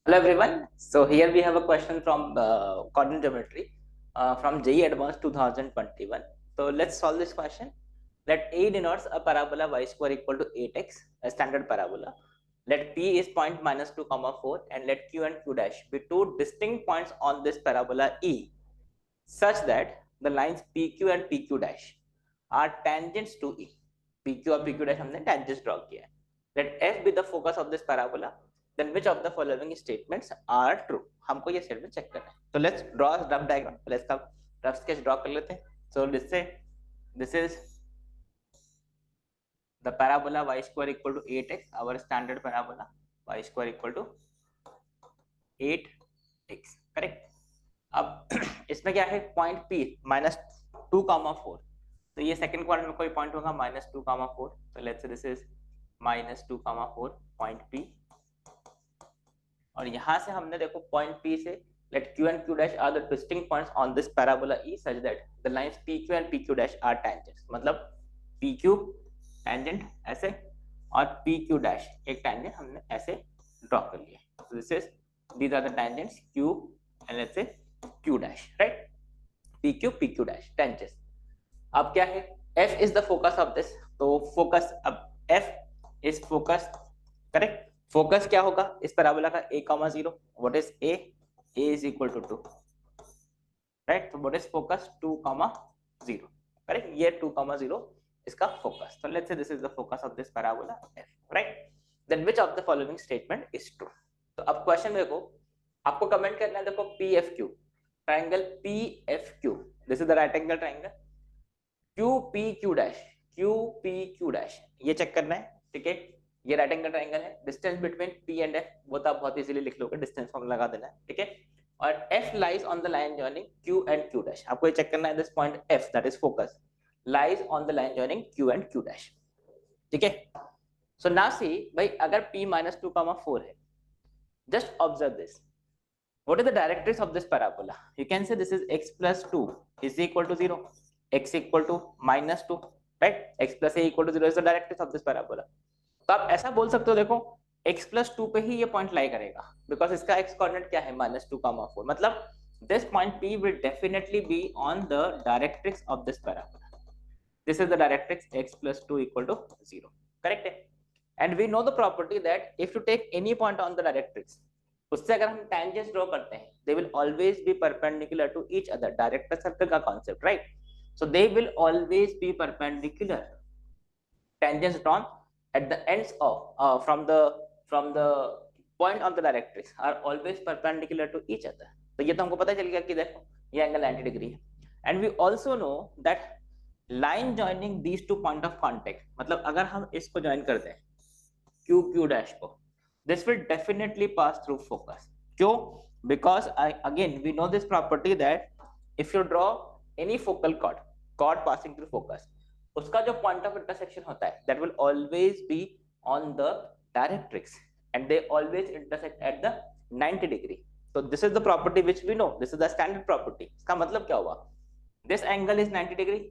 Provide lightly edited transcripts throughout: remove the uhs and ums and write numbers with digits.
Hello everyone. So here we have a question from coordinate geometry from JEE Advanced 2021. So let's solve this question. Let A denotes a parabola y square equal to 8x, a standard parabola. Let P is point minus 2 comma 4 and let Q and Q dash be two distinct points on this parabola E such that the lines PQ and PQ dash are tangents to E. PQ और PQ dash हमने tangents draw किया है. Let F be the focus of this parabola. Then which of the following statements are true? हमको ये statement check करना है. So let's draw a rough diagram. Let's का rough sketch draw कर लेते हैं. So this is the parabola y square equal to 8x, our standard parabola y square equal to 8x, correct? अब इसमें क्या है, पॉइंट P -2,4, तो ये सेकंड क्वाड्रेंट में कोई पॉइंट होगा -2,4. तो let's say this is -2,4 point P, और यहाँ से हमने देखो पॉइंट P से let Q and Q dash are the distinct points on this parabola E such that the lines PQ and PQ dash are tangents. मतलब PQ tangent ऐसे और PQ dash एक tangent हमने ऐसे ड्रॉ कर लिया. So this is these are the tangents Q and let's say Q dash, right? PQ PQ dash tangents. अब क्या है, F is the focus of this. तो फोकस, अब F is focus, correct. Focus क्या होगा इस पैराबोला का, a, 0. What is a? a is equal to 2, right. तो व्हाट इज फोकस? 2, 0, करेक्ट. ये 2, 0 इसका फोकस. तो let's say this is the focus of this parabola f, right. Then which of the following statement is true? तो अब question देखो, आपको comment करना है. देखो PFQ, triangle PFQ, this is the right angle triangle. QPQ dash, QPQ dash, ये check करना है, ठीक है. ये राइट एंगल ट्रायंगल है. Distance between P and F वो तो आप बहुत इजीली लिख लोगे, डिस्टेंस फॉर्मूला लगा देना है, ठीक है. और F lies on the line joining Q and Q dash. आपको ये चेक करना है, this point F that is focus lies on the line joining Q and Q dash, ठीक है. सो नाउ सी भाई, अगर P -2,4 है, just observe this. What is the directrix of this parabola? You can say this is x plus 2 is equal to 0, x equal to -2, right? X plus a equal to 0 is the directrix of this parabola. तो आप ऐसा बोल सकते हो, देखो x plus 2 पे ही ये point लाई करेगा, बिकॉज इसका x कोऑर्डिनेट क्या है, -2,4. मतलब this point P will definitely be on the directrix of this parabola. This is the directrix x plus 2 equal to 0, correct? And we know the property that if you take any point on the directrix, उससे अगर हम tangents draw करते हैं, they will always be perpendicular to each other. Director circle का concept, right? So they will always be perpendicular. Tangents drawn at the ends of from the point on the directrix are always perpendicular to each other. तो ये तो हमको पता चल गया कि देखो ये एंगल 90 डिग्री है. And we also know that line joining these two point of contact, मतलब अगर हम इसको ज्वाइन करते हैं QQ डैश को, this will definitely pass through focus. क्यों? Because again we know this property that if you draw any focal chord passing through focus, उसका जो point of intersection होता है that will always be on the directrix and they always intersect at the 90 degree. So this is the property which we know. This is the standard property. इसका मतलब क्या हुआ? This angle is 90 degree.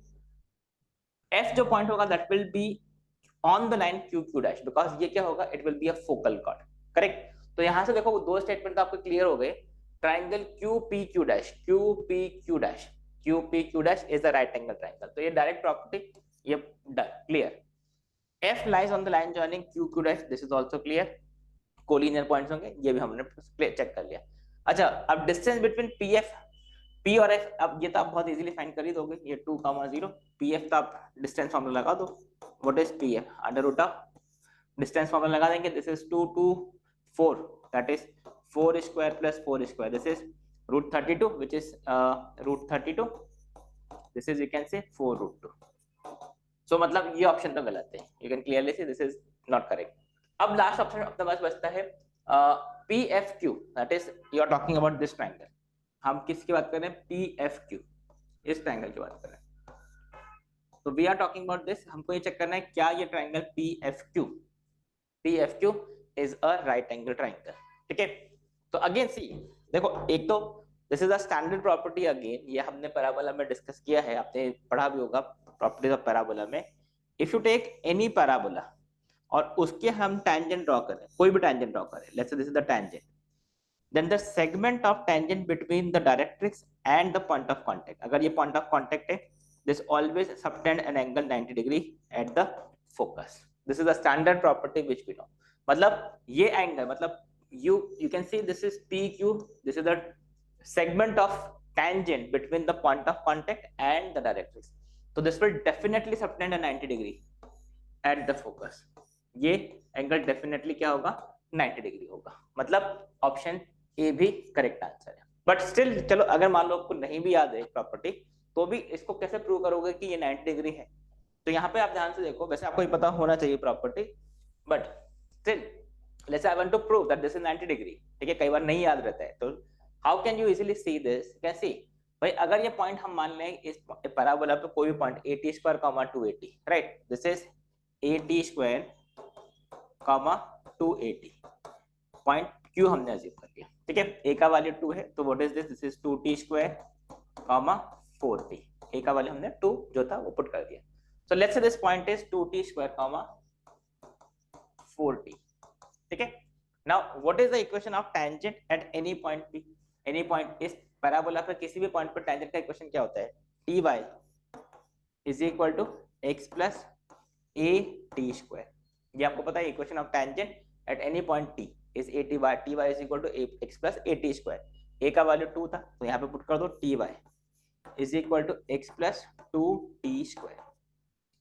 F जो point होगा that will be on the line QQ dash, because ये क्या होगा, it will be a focal chord, correct? तो यहाँ से देखो दो स्टेटमेंट तो आपको क्लियर हो गए. Triangle QPQ dash, QPQ dash, QPQ dash is a right angle triangle. तो ये डायरेक्ट प्रॉपर्टी, ये clear. F lies on the line joining QQ dash, this is also clear. Collinear points होंगे, ये भी हमने चेक कर लिया. अच्छा, अब डिस्टेंस बिटवीन P और F, अब ये तो आप बहुत इजीली फाइंड कर ही दोगे. ये 2, 0, PF तो आप डिस्टेंस फॉर्मूला लगा दो. What is PF? Under root of distance formula लगा देंगे. This is 2 to 4, that is 4 square plus 4 square. This is root 32, which is root 32. This is you can say 4 root 2. So मतलब ये option तो गलत है. You can clearly see this is not correct. अब last option अपने पास बचता है PFQ, that is you are talking about this triangle. हम किसकी बात कर रहे हैं? PFQ, इस ट्रायंगल की बात कर रहे हैं. तो we are talking about this. हमको ये चेक करना है क्या ये triangle PFQ is a right angle triangle, ठीक है. तो अगेन सी, देखो एक तो this is a standard property. Again ये हमने पैराबोला में डिस्कस किया है, आपने पढ़ा भी होगा प्रॉपर्टीज ऑफ पैराबोला में. If you take any parabola और उसके हम टेंजेंट ड्रॉ करें, कोई भी टेंजेंट ड्रॉ करें, let's say this is the tangent, then the segment of tangent between the directrix and the point of contact, अगर ये point of contact है, this always subtend an angle 90 degree at the focus. This is the standard property which we know. मतलब ये angle, मतलब you can see this is PQ, this is the segment of tangent between the point of contact and the directrix. So this will definitely subtend a 90 degree at the focus. ये angle definitely क्या होगा, 90 degree होगा. मतलब option A भी correct answer है. But still चलो, अगर मान लो आपको नहीं भी याद है प्रॉपर्टी, तो भी इसको कैसे प्रूव करोगे कि ये 90 डिग्री है. तो यहाँ पे आप ध्यान से देखो, वैसे आपको ये पता होना चाहिए property, but still let's say I want to prove that this is 90 degree. ठीक है, कई बार नहीं याद रहता है, तो how can you easily see this? Can see भाई, अगर ये पॉइंट हम मान लें इस पैराबोला पे कोई भी point AT square comma 280, right, this is AT square comma 280, point Q हमने अज्यूम कर लिया. ठीक है, A का वैल्यू 2 है, तो what is this? This is 2T square comma 4T. A का वैल्यू हमने 2 जो था वो पुट कर दिया. So let's say this point is 2T square comma 4T. ठीक है, now what is the equation of tangent at any point P? Any point, इस पैराबोला पे किसी भी पॉइंट पर टेंजेंट का इक्वेशन क्या होता है? Ty is equal to x plus AT square. ये आपको पता है, equation of tangent at any point T is ATy. Ty is equal to x plus AT square. A का वैल्यू 2 था, तो यहाँ पे पुट कर दो Ty is equal to x plus 2T square.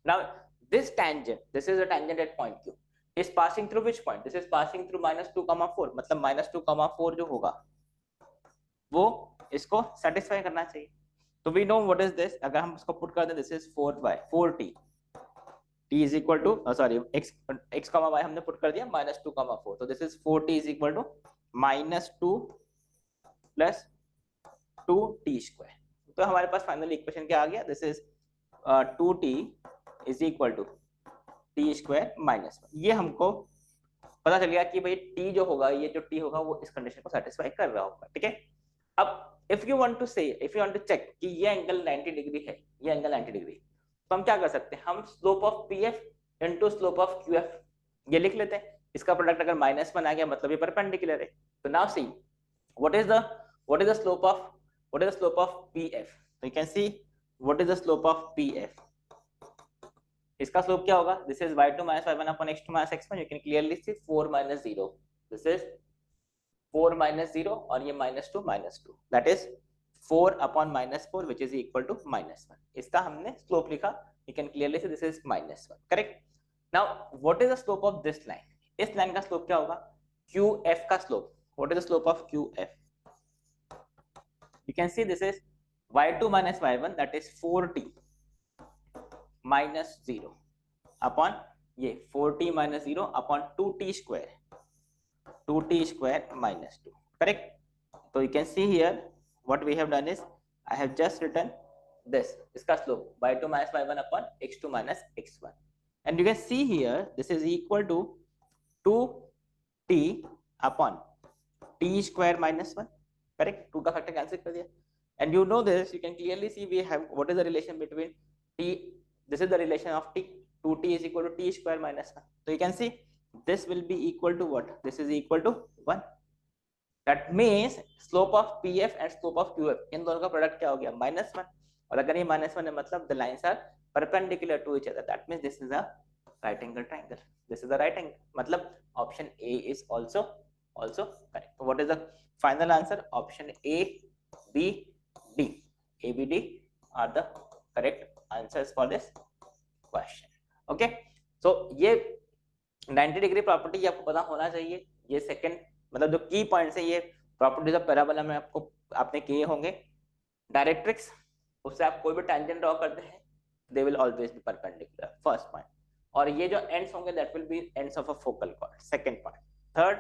Now this tangent, this is the tangent at point Q, is passing through which point? This is passing through -2,4. मतलब -2,4 जो होगा वो इसको सेटिस्फाई करना चाहिए. तो we know what is this. अगर हम इसको पुट कर दें, this is 4T. T is equal to sorry x comma y हमने पुट कर दिया -2,4. तो this is 4T is equal to -2 plus 2T square. तो हमारे पास फाइनल इक्वेशन क्या आ गया? This is 2T is equal to T square -1. ये हमको पता चल गया कि भाई T जो होगा, ये जो T होगा वो इस कंडीशन को सेटिस्फाई कर रहा होगा. ठीक है, अब if you want to check कि ये एंगल 90 डिग्री है, ये एंगल 90 डिग्री, तो हम क्या कर सकते हैं? हम slope of PF into slope of QF ये लिख लेते हैं. इसका प्रोडक्ट अगर -1 आ गया मतलब ये परपेंडिकुलर है. तो now see what is the slope of PF. तो you can see what is the slope of PF. इसका स्लोप क्या होगा? This is y2 - y1 upon x2 - x1. You can clearly see 4 - 0. This is 4 - 0 और ये -2 -2, that is 4 upon -4 which is equal to -1. इसका हमने slope लिखा. You can clearly see this is -1. Correct. Now what is the slope of this line? इस line का slope क्या होगा? QF का slope. What is the slope of QF? You can see this is y2 - y1, that is 4T - 0 upon ये 4T - 0 upon 2T square -2. Correct. So you can see here what we have done is I have just written this, इसका slope y2 - y1 upon x2 - x1, and you can see here this is equal to 2T upon T square -1. Correct. 2 का factor cancel कर दिया, and you know this. You can clearly see we have what is the relation between T. This is the relation of T. 2T is equal to T square -1. So you can see this will be equal to what? This is equal to 1. That means slope of PF and slope of QF, इन दोनों का product क्या हो गया? -1. और अगर ये -1 है मतलब the lines are perpendicular to each other. That means this is a right angle triangle. This is the right angle. मतलब option A is also correct. So what is the final answer? Option A, B, D. A, B, D are the correct answers for this question. Okay. So ये 90 degree property आपको पता होना चाहिए. ये second मतलब जो की पॉइंट्स है, ये प्रॉपर्टीज ऑफ पैराबोला में आपने किए होंगे. डायरेक्ट्रिक्स, उससे आप कोई भी टेंजेंट ड्रॉ करते हैं, they will always be perpendicular. First point. और ये जो एंड्स होंगे that will be ends of a focal cord. Second point. Third,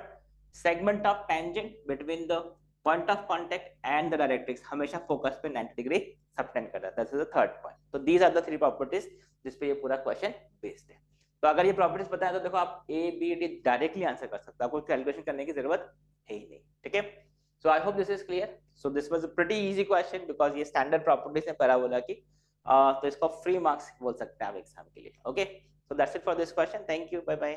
segment of tangent between the point of contact and the directrix हमेशा focus पे 90 degree subtend कर रहा है. That is the third point. तो these are the 3 properties जिस पे ये पूरा क्वेश्चन बेस्ड है. तो अगर ये प्रॉपर्टीज पता है तो देखो आप A, B, D directly answer कर सकते हो. आपको कैलकुलेशन करने की जरूरत है ही नहीं. ठीक है. So I hope this is clear. So this was a pretty easy question because ये स्टैंडर्ड प्रॉपर्टीज है पैराबोला की. तो इसको फ्री मार्क्स बोल सकते हैं आप एग्जाम के लिए. Okay, so that's it for this question. Thank you, bye bye.